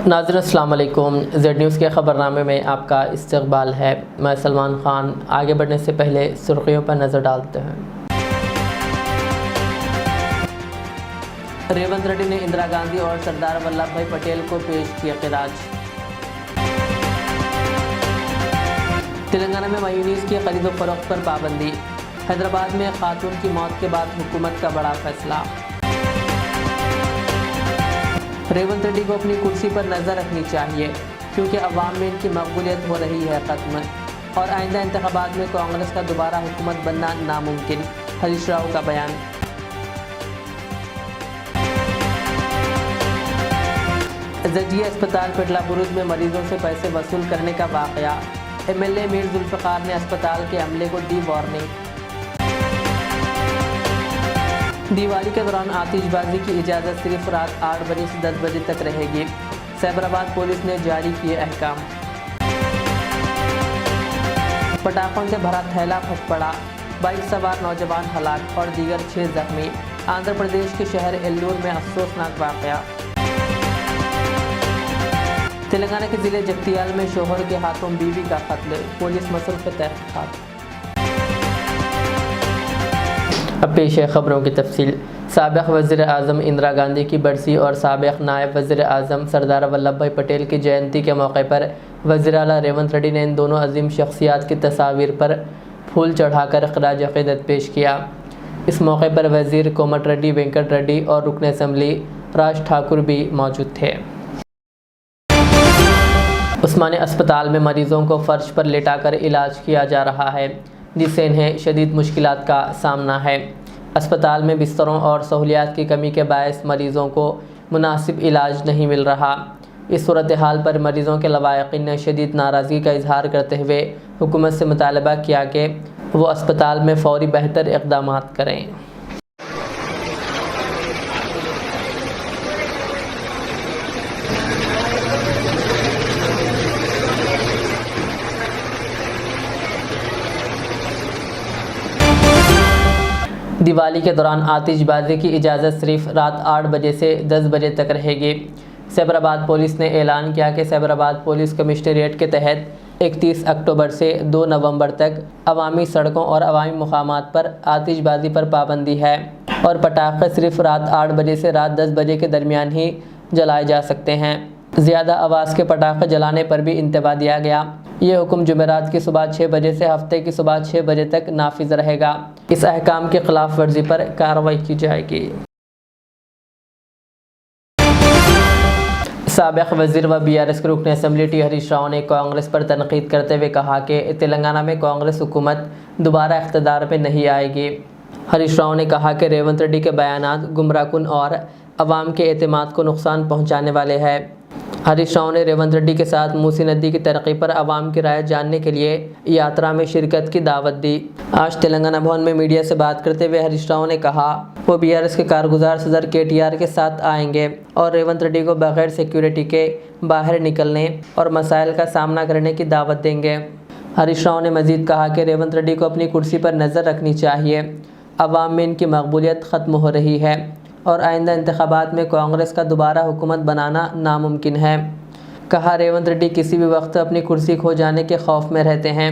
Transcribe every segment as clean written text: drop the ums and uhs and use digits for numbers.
नाज़रीन अस्सलाम वालेकुम। ज़ेड न्यूज़ के ख़बरनामे में आपका इस्तक़बाल है। मैं सलमान ख़ान। आगे बढ़ने से पहले सुर्खियों पर नज़र डालते हैं। रेवंत रेड्डी ने इंदिरा गांधी और सरदार वल्लभ भाई पटेल को पेश किया खिराज। तेलंगाना में मायूनीस की खरीद व फरोख्त पर पाबंदी। हैदराबाद में खातून की मौत के बाद हुकूमत का बड़ा फैसला। रेवंत रेड्डी को अपनी कुर्सी पर नज़र रखनी चाहिए क्योंकि अवाम में इनकी मकबूलियत हो रही है ख़त्म और आइंदा इंतखाबात में कांग्रेस का दोबारा हुकूमत बनना नामुमकिन। हरीश राव का बयान। जजिया अस्पताल पेटला बुरुज में मरीजों से पैसे वसूल करने का वाक़या। MLA मीर जुल्फ़िकार ने अस्पताल के अमले को दी वार्निंग। दिवाली के दौरान आतिशबाजी की इजाज़त सिर्फ रात 8 बजे से 10 बजे तक रहेगी। सैबराबाद पुलिस ने जारी किए अहकाम। पटाखों से भरा थैला फट पड़ा, बाइक सवार नौजवान हलाक और दीगर 6 जख्मी। आंध्र प्रदेश के शहर एल्लूर में अफसोसनाक वाक़या। तेलंगाना के ज़िले जगतियाल में शोहर के हाथों बीवी का कत्ल, पुलिस मसरूफ़ तहक़ीक़ात। अब पेश है ख़बरों की तफसील। साबिक़ वज़ीर आज़म इंदिरा गांधी की बरसी और साबिक़ नायब वज़ीर आज़म सरदार वल्लभ भाई पटेल की जयंती के मौके पर वज़ीर आला रेवंत रेड्डी ने इन दोनों अजीम शख्सियात की तस्वीर पर फूल चढ़ाकर ख़िराज अक़ीदत पेश किया। इस मौके पर वज़ीर कोमट रेड्डी, वेंकट रेड्डी और रुकन असम्बली राज ठाकुर भी मौजूद थे। उस्मानी अस्पताल में मरीज़ों को फ़र्श पर लेटाकर इलाज किया जा रहा है, जिससे इन्हें शदीद मुश्किलात का सामना है। अस्पताल में बिस्तरों और सहूलियात की कमी के बायस मरीज़ों को मुनासिब इलाज नहीं मिल रहा। इस सूरत हाल पर मरीज़ों के लवाहिकीन ने शदीद नाराज़गी का इजहार करते हुए हुकूमत से मुतालबा किया कि वो अस्पताल में फ़ौरी बेहतर इक़दामात करें। दिवाली के दौरान आतिशबाजी की इजाज़त सिर्फ रात 8 बजे से 10 बजे तक रहेगी। सैबराबाद पुलिस ने ऐलान किया कि सैबराबाद पुलिस कमिश्नरेट के तहत 31 अक्टूबर से 2 नवंबर तक अवामी सड़कों और अवामी मुकामात पर आतिशबाजी पर पाबंदी है और पटाखे सिर्फ रात 8 बजे से रात 10 बजे के दरमियान ही जलाए जा सकते हैं। ज़्यादा आवाज़ के पटाखे जलाने पर भी इंतबा दिया गया। ये हुक्म जुमेरात की सुबह 6 बजे से हफ्ते की सुबह 6 बजे तक नाफिज रहेगा। इस अहकाम की खिलाफ वर्जी पर कार्रवाई की जाएगी। साबिक़ वज़ीर व BRS के रुकन असम्बली टी हरीश राव ने कांग्रेस पर तनकीद करते हुए कहा कि तेलंगाना में कांग्रेस हुकूमत दोबारा इख्तिदार पर नहीं आएगी। हरीश राव ने कहा कि रेवंत रेड्डी के बयानात गुमराहकुन और अवाम के एतमाद को नुकसान पहुँचाने वाले हैं। हरीश राव ने रेवंत रेड्डी के साथ मूसी नदी की तरक्की पर आवाम की राय जानने के लिए यात्रा में शिरकत की दावत दी। आज तेलंगाना भवन में मीडिया से बात करते हुए हरीश राव ने कहा वो BRS के कारगुजार सदर KTR के साथ आएंगे और रेवंत रेड्डी को बगैर सिक्योरिटी के बाहर निकलने और मसाइल का सामना करने की दावत देंगे। हरीश राव ने मजीद कहा कि रेवंत रेड्डी को अपनी कुर्सी पर नज़र रखनी चाहिए। अवाम में इनकी मकबूलियत ख़त्म हो रही है और आइंदा इंतखाबात में कांग्रेस का दोबारा हुकूमत बनाना नामुमकिन है। कहा रेवंत रेड्डी किसी भी वक्त अपनी कुर्सी खो जाने के खौफ में रहते हैं।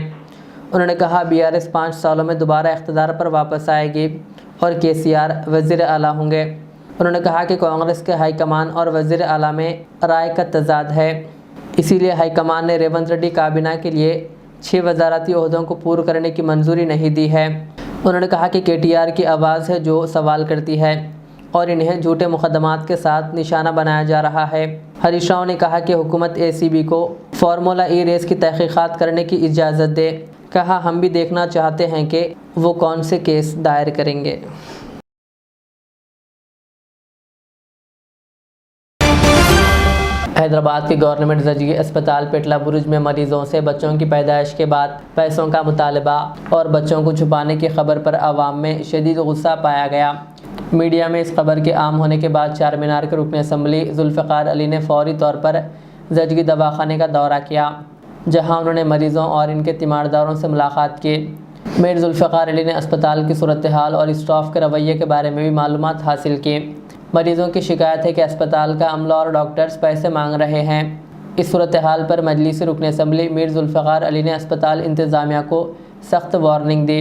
उन्होंने कहा BRS 5 सालों में दोबारा इख्तिदार पर वापस आएगी और KCR वज़ीर आला होंगे। उन्होंने कहा कि कांग्रेस के हाईकमान और वज़ीर आला में राय का तजाद है, इसीलिए हाईकमान ने रेवंत रेड्डी काबीना के लिए 6 वजारती ओहदों को पूरा करने की मंजूरी नहीं दी है। उन्होंने कहा कि KTR की आवाज़ है जो सवाल करती है और इन्हें झूठे मुकदमात के साथ निशाना बनाया जा रहा है। हरीश राव ने कहा कि हुकूमत ACB को फार्मूला E रेस की तहकीकात करने की इजाज़त दे। कहा हम भी देखना चाहते हैं कि वो कौन से केस दायर करेंगे। हैदराबाद के गवर्नमेंट जजिए अस्पताल पेटला बुरुज में मरीजों से बच्चों की पैदाइश के बाद पैसों का मुतालबा और बच्चों को छुपाने की खबर पर आवाम में शदीद गुस्सा पाया गया। मीडिया में इस खबर के आम होने के बाद चार मीनार के रुकन असम्बली जुल्फ़िकार अली ने फ़ौरी तौर पर जजगी दवाखाने का दौरा किया, जहां उन्होंने मरीज़ों और इनके तीमारदारों से मुलाकात की। मीर जुल्फ़िकार अली ने अस्पताल की सूरत हाल और स्टाफ के रवैये के बारे में भी मालूमात हासिल की। मरीजों की शिकायत है कि अस्पताल का अमला और डॉक्टर्स पैसे मांग रहे हैं। इस सूरत हाल पर मजलिस रुकन असम्बली मीर जुल्फ़िकार अली ने अस्पताल इंतज़ामिया को सख्त वार्निंग दी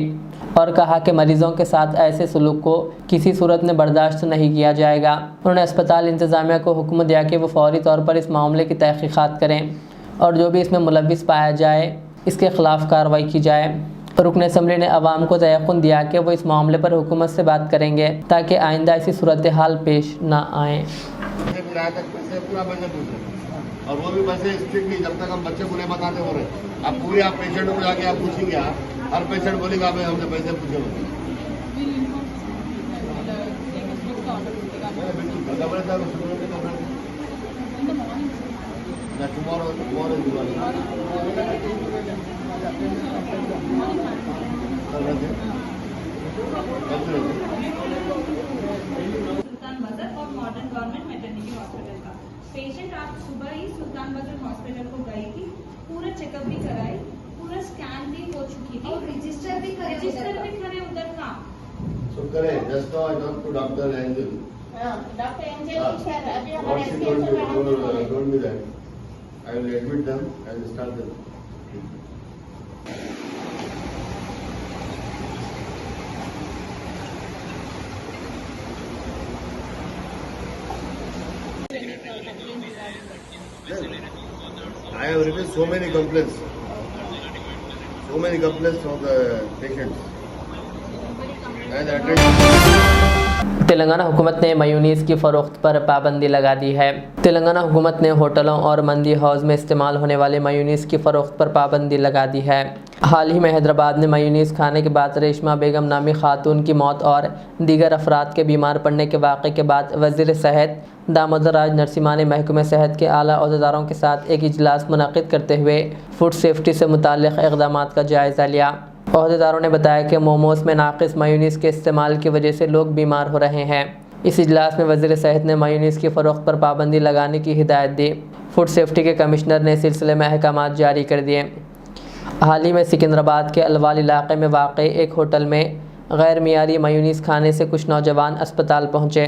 और कहा कि मरीजों के साथ ऐसे सलूक को किसी सूरत में बर्दाश्त नहीं किया जाएगा। उन्होंने अस्पताल इंतज़ामिया को हुक्म दिया कि वो फौरी तौर पर इस मामले की तहक़ीक़ात करें और जो भी इसमें मुलव्विस पाया जाए इसके ख़िलाफ़ कार्रवाई की जाए। रुकन असम्बली ने अवाम को तयक़ुन दिया कि वो इस मामले पर हुकूमत से बात करेंगे ताकि आइंदा ऐसी सूरत हाल पेश ना आए। और वो भी वैसे स्ट्रिक्टली जब तक हम बच्चे को नहीं बताते हो रहे। अब पूरे आप पेशेंट को जाके आप पूछेंगे, हर पेशेंट बोलेगा भाई हमने पैसे पूछे होते। सुल्तान बाजार और मॉडर्न गवर्नमेंट मैटरनिटी हॉस्पिटल का पेशेंट आज सुबह ही सुल्तान बाजार हॉस्पिटल को गई थी, पूरा चेकअप भी कराई, पूरा स्कैन भी हो चुकी थी, रजिस्टर भी करे उधर का। So correct. Just now I talked to Dr. Angel. Dr. Angel, sir, अभी What हमारे she told me that I will admit them and start them. I have received so many complaints from the patients. And Telangana हुकूमत ने mayonnaise की फ़रोख्त पर पाबंदी लगा दी है। तेलंगाना हुकूमत ने होटलों और मंदी हाउस में इस्तेमाल होने वाले मेयोनीज़ की फ़रोख्त पर पाबंदी लगा दी है। हाल ही में हैदराबाद में मेयोनीज़ खाने के बाद रेशमा बेगम नामी खातून की मौत और दीगर अफराद के बीमार पड़ने के वाक़े के बाद वज़ीर सेहत दामोदर राज नरसिम्हा ने महकमे सेहत के आला अहदेदारों के साथ एक इजलास मुनक़िद करते हुए फूड सेफ्टी से मुताल्लिक़ इक़दामात का जायज़ा लिया। अहदेदारों ने बताया कि मोमोज़ में नाक़िस मेयोनीज़ के इस्तेमाल की वजह से लोग बीमार हो रहे हैं। इस इजलास में वज़ीर सेहत ने मेयोनीज़ की फ़रोख्त पर पाबंदी लगाने की हिदायत दी। फूड सेफ्टी के कमिश्नर ने सिलसिले में अहकामात जारी कर दिए। हाल ही में सिकंदराबाद के अलवाल इलाक़े में वाक़ एक होटल में गैर मियारी मेयोनीज़ खाने से कुछ नौजवान अस्पताल पहुँचे।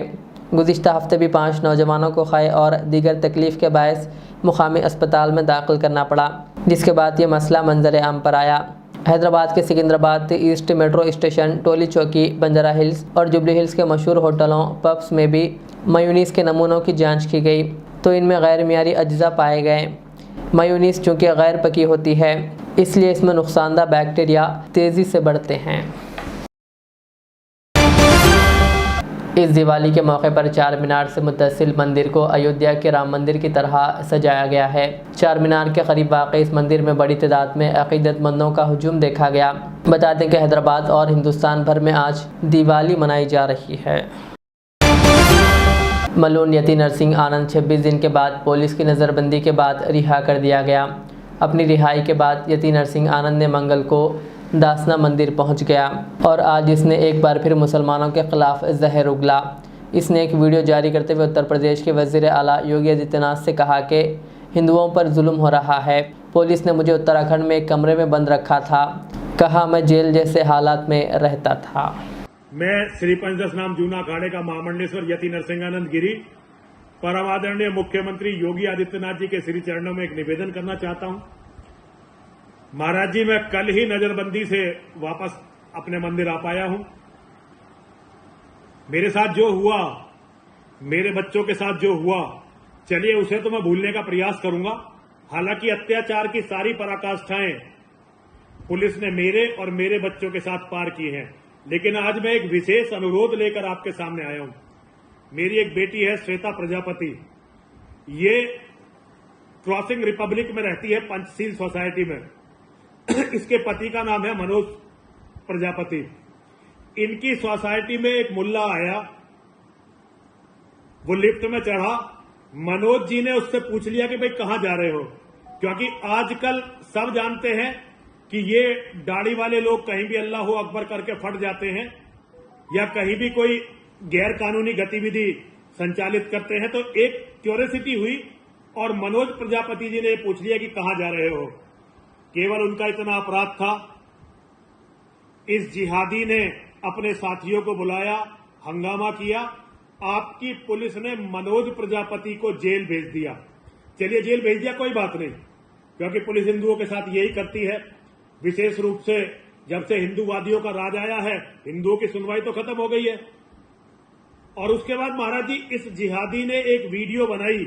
गुज़िश्ता हफ्ते भी 5 नौजवानों को ख़य और दीगर तकलीफ़ के बायस मुक़ामी अस्पताल में दाखिल करना पड़ा, जिसके बाद ये मसला मंजर आम पर आया। हैदराबाद के सिकंदराबाद ईस्ट मेट्रो स्टेशन, टोली चौकी, बंजारा हिल्स और जुबली हिल्स के मशहूर होटलों पब्स में भी मेयोनीज़ के नमूनों की जांच की गई तो इनमें गैर मियारी अज्जा पाए गए। मेयोनीज़ चूँकि गैर पकी होती है इसलिए इसमें नुकसानदा बैक्टीरिया तेज़ी से बढ़ते हैं। इस दिवाली के मौके पर चार मीनार से मुत्तसिल मंदिर को अयोध्या के राम मंदिर की तरह सजाया गया है। चार मीनार के करीब वाक़ इस मंदिर में बड़ी तादाद में अक़ीदतमंदों का हुजूम देखा गया। बता दें कि हैदराबाद और हिंदुस्तान भर में आज दिवाली मनाई जा रही है। मलून यति नरसिंह आनंद 26 दिन के बाद पुलिस की नज़रबंदी के बाद रिहा कर दिया गया। अपनी रिहाई के बाद यति नरसिंह आनंद ने मंगल को दासना मंदिर पहुंच गया और आज इसने एक बार फिर मुसलमानों के ख़िलाफ़ जहर उगला। इसने एक वीडियो जारी करते हुए उत्तर प्रदेश के वज़ीर आला योगी आदित्यनाथ से कहा कि हिंदुओं पर जुल्म हो रहा है। पुलिस ने मुझे उत्तराखंड में एक कमरे में बंद रखा था, कहा मैं जेल जैसे हालात में रहता था। मैं श्री पंचदशनाम जूना अखाड़े का महामंडलेश्वर यति नरसिंहानंद गिरी परम आदरणीय मुख्यमंत्री योगी आदित्यनाथ जी के श्री चरणों में एक निवेदन करना चाहता हूं। महाराज जी, मैं कल ही नजरबंदी से वापस अपने मंदिर आ पाया हूं। मेरे साथ जो हुआ, मेरे बच्चों के साथ जो हुआ, चलिए उसे तो मैं भूलने का प्रयास करूंगा। हालांकि अत्याचार की सारी पराकाष्ठाएं पुलिस ने मेरे और मेरे बच्चों के साथ पार की हैं, लेकिन आज मैं एक विशेष अनुरोध लेकर आपके सामने आया हूं। मेरी एक बेटी है श्वेता प्रजापति, ये क्रॉसिंग रिपब्लिक में रहती है, पंचशील सोसाइटी में। इसके पति का नाम है मनोज प्रजापति। इनकी सोसाइटी में एक मुल्ला आया, वो लिफ्ट में चढ़ा। मनोज जी ने उससे पूछ लिया कि भाई कहां जा रहे हो, क्योंकि आजकल सब जानते हैं कि ये दाढ़ी वाले लोग कहीं भी अल्लाह अकबर करके फट जाते हैं या कहीं भी कोई गैर कानूनी गतिविधि संचालित करते हैं। तो एक क्यूरियोसिटी हुई और मनोज प्रजापति जी ने पूछ लिया कि कहां जा रहे हो। केवल उनका इतना अपराध था, इस जिहादी ने अपने साथियों को बुलाया, हंगामा किया आपकी पुलिस ने मनोज प्रजापति को जेल भेज दिया। चलिए, जेल भेज दिया, कोई बात नहीं, क्योंकि पुलिस हिंदुओं के साथ यही करती है। विशेष रूप से जब से हिंदूवादियों का राज आया है, हिंदुओं की सुनवाई तो खत्म हो गई है। और उसके बाद महाराज जी, इस जिहादी ने एक वीडियो बनाई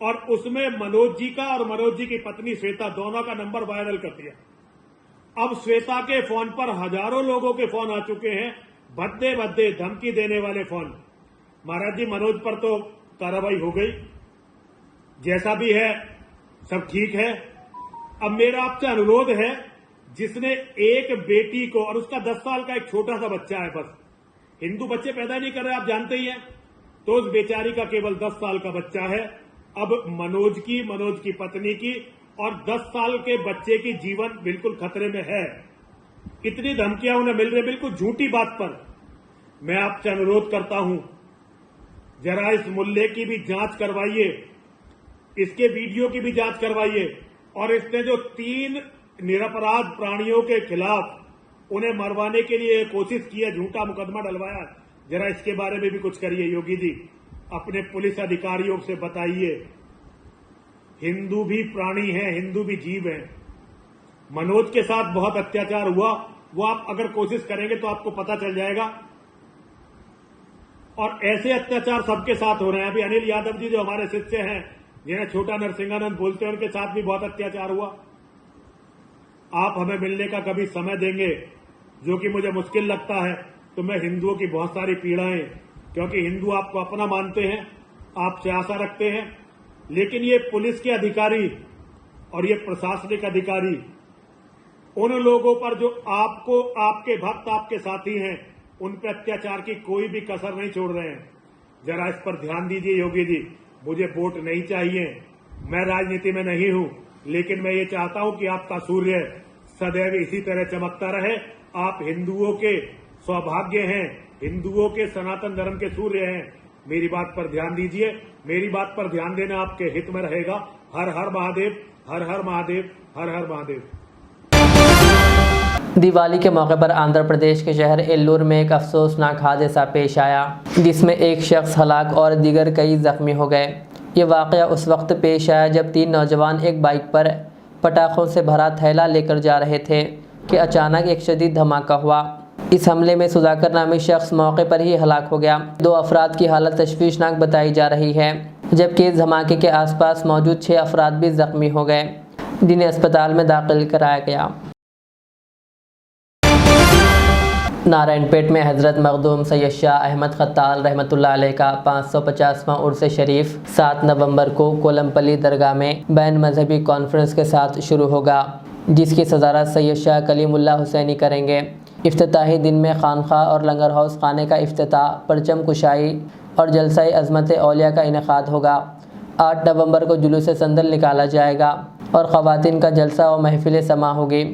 और उसमें मनोज जी का और मनोज जी की पत्नी श्वेता दोनों का नंबर वायरल कर दिया। अब श्वेता के फोन पर हजारों लोगों के फोन आ चुके हैं, भद्दे भद्दे धमकी देने वाले फोन। महाराज जी, मनोज पर तो कार्रवाई हो गई, जैसा भी है सब ठीक है। अब मेरा आपसे अनुरोध है, जिसने एक बेटी को, और उसका 10 साल का एक छोटा सा बच्चा है, बस हिंदू बच्चे पैदा नहीं कर रहे, आप जानते ही हैं, तो उस बेचारी का केवल 10 साल का बच्चा है। अब मनोज की पत्नी की और 10 साल के बच्चे की जीवन बिल्कुल खतरे में है। इतनी धमकियां उन्हें मिल रही, बिल्कुल झूठी बात पर। मैं आपसे अनुरोध करता हूं, जरा इस मुल्ले की भी जांच करवाइए, इसके वीडियो की भी जांच करवाइए, और इसने जो 3 निरपराध प्राणियों के खिलाफ उन्हें मरवाने के लिए कोशिश की है, झूठा मुकदमा डलवाया, जरा इसके बारे में भी कुछ करिए। योगी जी, अपने पुलिस अधिकारियों से बताइए, हिंदू भी प्राणी हैं, हिंदू भी जीव हैं। मनोज के साथ बहुत अत्याचार हुआ, वो आप अगर कोशिश करेंगे तो आपको पता चल जाएगा। और ऐसे अत्याचार सबके साथ हो रहे हैं। अभी अनिल यादव जी जो हमारे शिष्य हैं, जिन्हें छोटा नरसिंहानंद बोलते हैं, उनके साथ भी बहुत अत्याचार हुआ। आप हमें मिलने का कभी समय देंगे, जो कि मुझे मुश्किल लगता है, तो मैं हिंदुओं की बहुत सारी पीड़ाएं, क्योंकि हिंदू आपको अपना मानते हैं, आपसे आशा रखते हैं, लेकिन ये पुलिस के अधिकारी और ये प्रशासनिक अधिकारी उन लोगों पर जो आपको, आपके भक्त, आपके साथी हैं, उन पर अत्याचार की कोई भी कसर नहीं छोड़ रहे हैं। जरा इस पर ध्यान दीजिए योगी जी। मुझे वोट नहीं चाहिए, मैं राजनीति में नहीं हूं, लेकिन मैं ये चाहता हूं कि आपका सूर्य सदैव इसी तरह चमकता रहे। आप हिंदुओं के सौभाग्य हैं, हिंदुओं के सनातन धर्म के सूर्य हैं। मेरी बात पर ध्यान दीजिए, मेरी बात पर ध्यान देना आपके हित में रहेगा। हर हर महादेव, हर हर महादेव, हर हर महादेव। दिवाली के मौके पर आंध्र प्रदेश के शहर एल्लूर में एक अफसोसनाक हादसा पेश आया, जिसमें एक शख्स हलाक और दीगर कई जख्मी हो गए। ये वाक़या उस वक्त पेश आया जब 3 नौजवान एक बाइक पर पटाखों से भरा थैला लेकर जा रहे थे कि अचानक एक शदीद धमाका हुआ। इस हमले में सुधाकर नामी शख्स मौके पर ही हलाक हो गया। 2 अफराद की हालत तशवीशनाक बताई जा रही है, जबकि इस धमाके के आसपास मौजूद 6 अफराद भी जख्मी हो गए, जिन्हें अस्पताल में दाखिल कराया गया। नारायणपेट में हज़रत मखदूम सैयद शाह अहमद खत्ताल रहमतुल्लाह अलैह का 550वां उर्स शरीफ 7 नवंबर को कोलमपल्ली दरगाह में बैन मजहबी कॉन्फ्रेंस के साथ शुरू होगा, जिसकी सदारत सैयद शाह कलीमुल्लाह हुसैनी करेंगे। इफ्तिताही दिन में खानखा और लंगर हाउस खाने का इफ्तिताह, परचम कुशाई और जलसा अज़मत औलिया का इनेकाद होगा। 8 नवंबर को जुलूस संदल निकाला जाएगा और ख़वातीन का जलसा और महफिल समा होगी।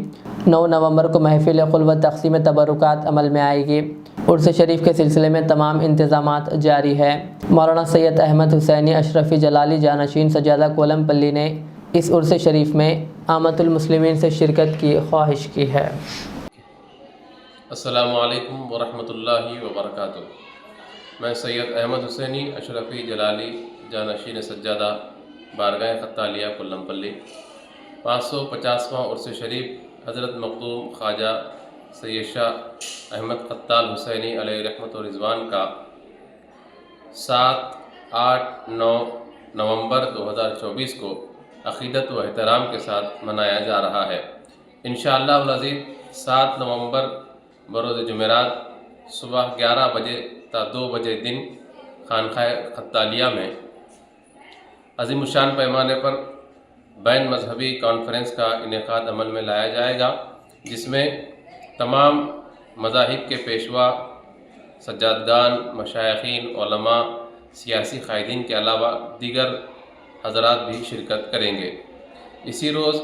9 नवंबर को महफिल खुल व तक़सीम तबरुकात अमल में आएगी। उर्स शरीफ के सिलसिले में तमाम इंतज़ामात जारी है। मौलाना सैयद अहमद हुसैनी अशरफी जलाली जानशीन सजादा कोलमपल्ली ने इस उर्स शरीफ में आमतुल मुस्लिमीन से शिरकत की ख्वाहिश की है। अस्सलामु अलैकुम वरहमतुल्लाहि वबरकातुहू। मैं सैयद अहमद हुसैनी अशरफी जलाली जानशीन सज्जादा बारगाह खत्तालिया कोल्लमपल्ली 550वां उर्स शरीफ हज़रत मखदूम ख्वाजा सैयद शाह अहमद खत्ताल हुसैनी अलैहि रहमत व रिज़वान का 7, 8, 9 नवंबर 2024 को अक़ीदत व एहतराम के साथ मनाया जा रहा है। इंशाअल्लाह अज़ीज़ 7 नवंबर बरोज़ जुमेरात सुबह 11 बजे ता 2 बजे दिन खानख़ाह खत्तालिया में अज़ीमुशान पैमाने पर बैन मजहबी कॉन्फ्रेंस का इनेकाद अमल में लाया जाएगा, जिसमें तमाम मज़ाहिब के पेशवा, सज्जादगान, मशाइखीन, उलमा, सियासी क़ायदीन के अलावा दीगर हज़रात भी शिरकत करेंगे। इसी रोज़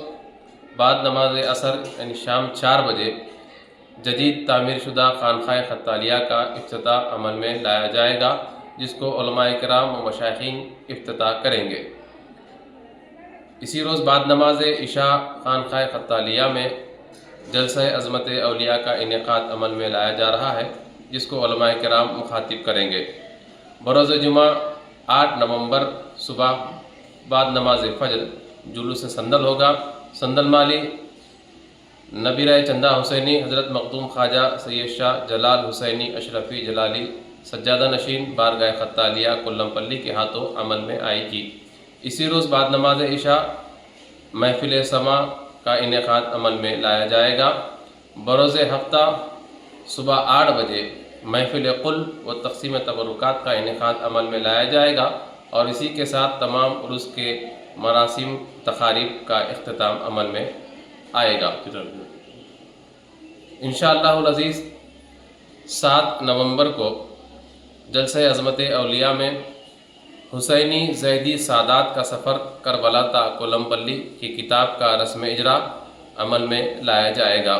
बाद नमाज असर यानी शाम 4 बजे जदीद तामीर शुदा खानख़ाह खत्तालिया का इफ्तिताह अमल में लाया जाएगा, जिसको उलमाए किराम व मशाइखीन इफ्तिताह करेंगे। इसी रोज़ बाद नमाज इशा खानख़ाह खत्तालिया में जलसा अज़मत औलिया का इनेकाद अमल में लाया जा रहा है, जिसको उलमाए किराम मुखातिब करेंगे। बरोज़ जुमा 8 नवंबर सुबह बाद नमाज फजर जुलूस संदल होगा। संदल माली नबीरा चंदा हुसैनी हज़रत मखदूम ख्वाजा सैयद शाह जलाल हुसैनी अशरफ़ी जलाली सज्जादा नशीन बारगाह खत्तालिया कुल्लमपल्ली के हाथों अमल में आएगी। इसी रोज़ बाद नमाज इशा महफिल समा का इनेकाद अमल में लाया जाएगा। बरोज़ हफ्ता सुबह 8 बजे महफिल कुल व तक़सीम तबरुकात का इनेकाद अमल में लाया जाएगा और इसी के साथ तमाम उर्स के मरासिम तकारीब का इख्तिताम अमल में आएगा। इंशाअल्लाहुल अज़ीज़ 7 नवंबर को जलसे अज़मत औलिया में हुसैनी ज़ैदी सादात का सफ़र करबला ता कोलमपल्ली की किताब का रस्म इजरा अमल में लाया जाएगा।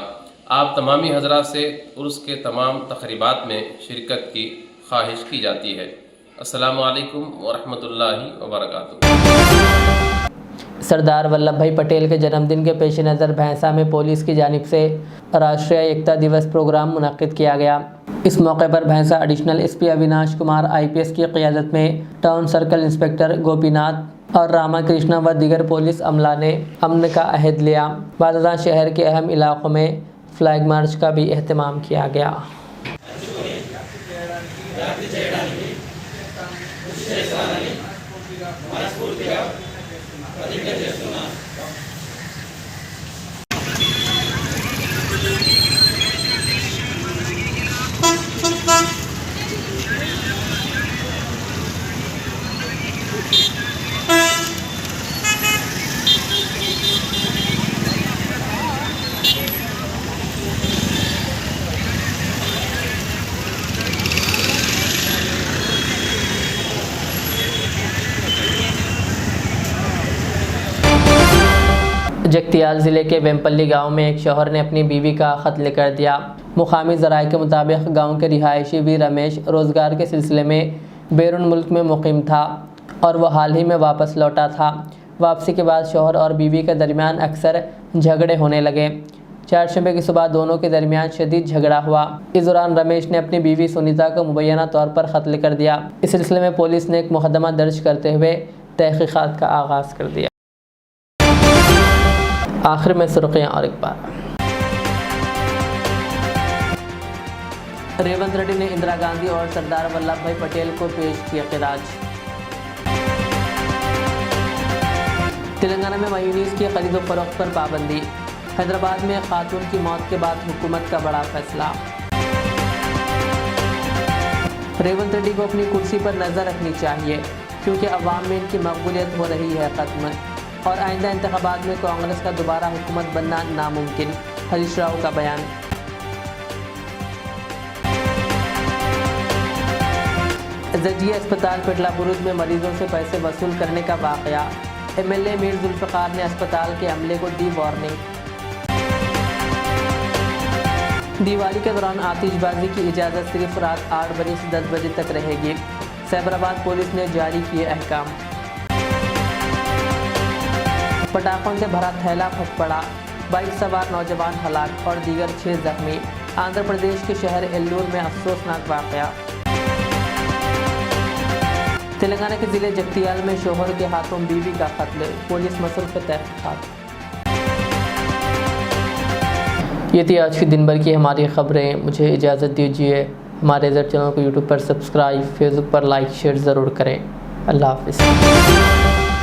आप तमामी हज़रात से उर्स के तमाम तक़रीबात में शिरकत की ख्वाहिश की जाती है। अस्सलामु अलैकुम व रहमतुल्लाहि व बरकातुहू। सरदार वल्लभ भाई पटेल के जन्मदिन के पेश नज़र भैंसा में पुलिस की जानिब से राष्ट्रीय एकता दिवस प्रोग्राम मुनक़्क़िद किया गया। इस मौके पर भैंसा additional SP Avinash Kumar IPS की क़ियादत में टाउन सर्कल इंस्पेक्टर गोपीनाथ और रामा कृष्णा व दीगर पुलिस अमला ने अमन का अहद लिया। बाद शहर के अहम इलाक़ों में फ्लैग मार्च का भी एहतमाम किया गया। जगतियाल ज़िले के वेमपल्ली गांव में एक शौहर ने अपनी बीवी का ख़त्ल कर दिया। मुकामी ज़राए के मुताबिक गांव के रिहायशी वी रमेश रोज़गार के सिलसिले में बैरून मुल्क में मुक़ीम था और वह हाल ही में वापस लौटा था। वापसी के बाद शौहर और बीवी के दरमियान अक्सर झगड़े होने लगे। 4 शंबे की सुबह दोनों के दरमियान शदीद झगड़ा हुआ। इस दौरान रमेश ने अपनी बीवी सुनीता को मुबैना तौर पर क़त्ल कर दिया। इस सिलसिले में पुलिस ने एक मुकदमा दर्ज करते हुए तहक़ीक़ात का आगाज़ कर दिया। आखिर में सुर्खियाँ और एक बार। रेवंत रेड्डी ने इंदिरा गांधी और सरदार वल्लभ भाई पटेल को पेश किया खिराज। तेलंगाना में मायूनीस की खरीद व फरोख्त पर पाबंदी। हैदराबाद में खातून की मौत के बाद हुकूमत का बड़ा फैसला। रेवंत रेड्डी को अपनी कुर्सी पर नज़र रखनी चाहिए क्योंकि अवाम में इनकी मकबूलियत हो रही है ख़त्म और आइंदा इंतखाबात में कांग्रेस का दोबारा हुकूमत बनना नामुमकिन। हरीश राव का बयान। जजिया अस्पताल पेटला बुरुज में मरीजों से पैसे वसूल करने का वाकया। MLA मीर जुल्फ़िकार ने अस्पताल के अमले को दी वार्निंग। दिवाली के दौरान आतिशबाजी की इजाज़त सिर्फ रात 8 बजे से 10 बजे तक रहेगी। सैबराबाद पुलिस ने जारी किए अहकाम। पटाखों से भरा थैला फट पड़ा, बाइक सवार नौजवान हलाक और दीगर 6 जख्मी। आंध्र प्रदेश के शहर एल्लूर में अफसोसनाक वाकया। तेलंगाना के ज़िले जगतियाल में शोहर के हाथों बीवी का कत्ल, पुलिस मसरूफ़ तहक़ीक़ात। ये थी आज की दिन भर की हमारी ख़बरें। मुझे इजाज़त दीजिए। हमारे चैनल को यूट्यूब पर सब्सक्राइब, फेसबुक पर लाइक शेयर ज़रूर करें। अल्लाह हाफ़िज़।